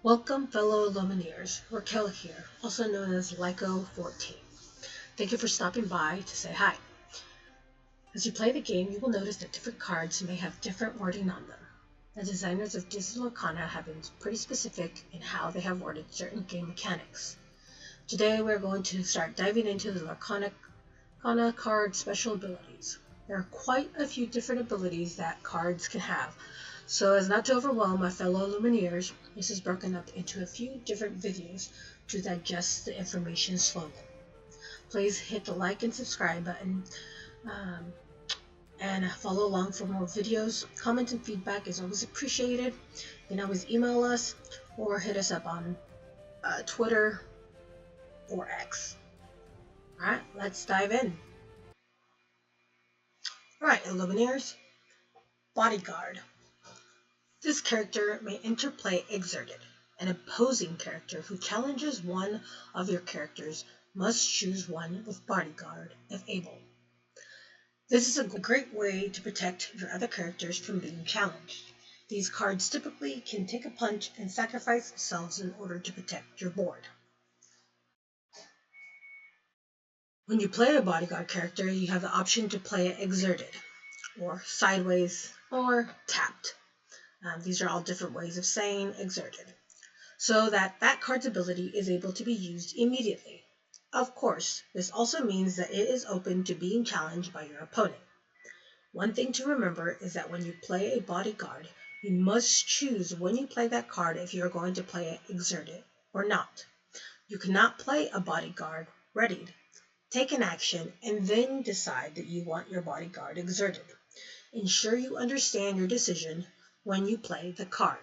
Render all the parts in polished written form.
Welcome, fellow Illumineers. Raquel here, also known as Lyco14. Thank you for stopping by to say hi. As you play the game, you will notice that different cards may have different wording on them. The designers of Digital Arcana have been pretty specific in how they have worded certain game mechanics. Today, we're going to start diving into the Arcana card special abilities. There are quite a few different abilities that cards can have, so as not to overwhelm my fellow Lumineers, this is broken up into a few different videos to digest the information slowly. Please hit the like and subscribe button and follow along for more videos. Comments and feedback is always appreciated. You can always email us or hit us up on Twitter or X. Alright, let's dive in. Alright, Illumineers. Bodyguard. This character may interplay Exerted. An opposing character who challenges one of your characters must choose one with Bodyguard if able. This is a great way to protect your other characters from being challenged. These cards typically can take a punch and sacrifice themselves in order to protect your board. When you play a Bodyguard character, you have the option to play it Exerted, or Sideways, or Tapped. These are all different ways of saying Exerted, so that card's ability is able to be used immediately. Of course, this also means that it is open to being challenged by your opponent. One thing to remember is that when you play a Bodyguard, you must choose when you play that card if you are going to play it Exerted or not. You cannot play a Bodyguard readied, take an action, and then decide that you want your Bodyguard Exerted. Ensure you understand your decision when you play the card.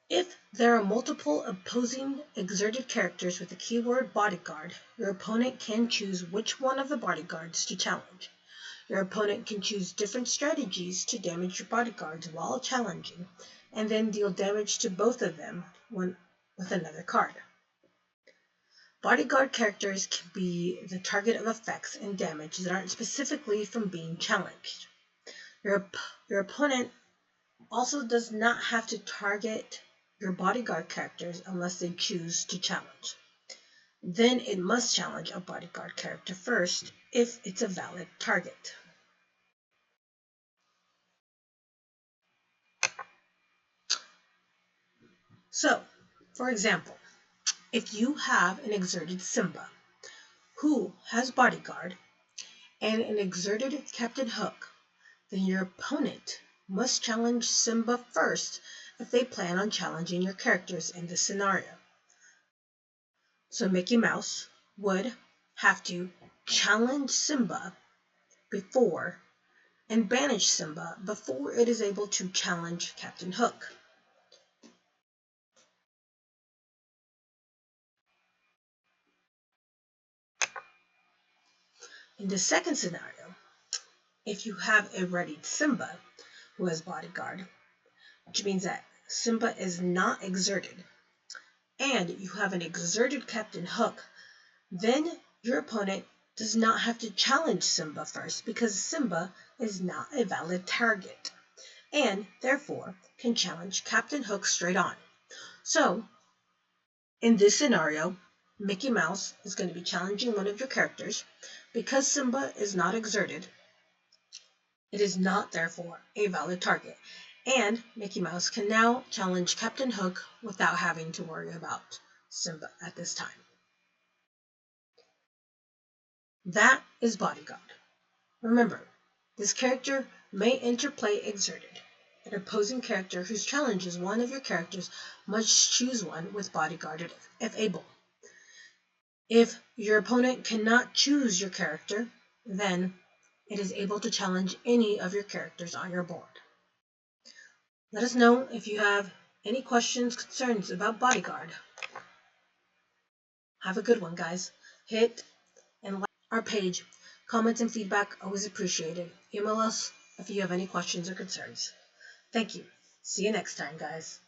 If there are multiple opposing Exerted characters with the keyword Bodyguard, your opponent can choose which one of the bodyguards to challenge. Your opponent can choose different strategies to damage your bodyguards while challenging, and then deal damage to both of them with another card. Bodyguard characters can be the target of effects and damage that aren't specifically from being challenged. Your opponent also does not have to target your Bodyguard characters unless they choose to challenge. Then it must challenge a Bodyguard character first if it's a valid target. So, for example, if you have an Exerted Simba who has Bodyguard and an Exerted Captain Hook, then your opponent must challenge Simba first if they plan on challenging your characters in this scenario. So Mickey Mouse would have to challenge Simba before and banish Simba before it is able to challenge Captain Hook. In the second scenario, if you have a readied Simba who has Bodyguard, which means that Simba is not exerted, and you have an exerted Captain Hook, then your opponent does not have to challenge Simba first because Simba is not a valid target, and therefore can challenge Captain Hook straight on. So, in this scenario, Mickey Mouse is going to be challenging one of your characters. Because Simba is not exerted, it is not therefore a valid target, and Mickey Mouse can now challenge Captain Hook without having to worry about Simba at this time. That is Bodyguard. Remember, this character may interplay Exerted. An opposing character who challenges one of your characters must choose one with Bodyguarded if able. If your opponent cannot choose your character, then it is able to challenge any of your characters on your board. Let us know if you have any questions, concerns about Bodyguard. Have a good one, guys. Hit and like our page. Comments and feedback always appreciated. Email us if you have any questions or concerns. Thank you. See you next time, guys.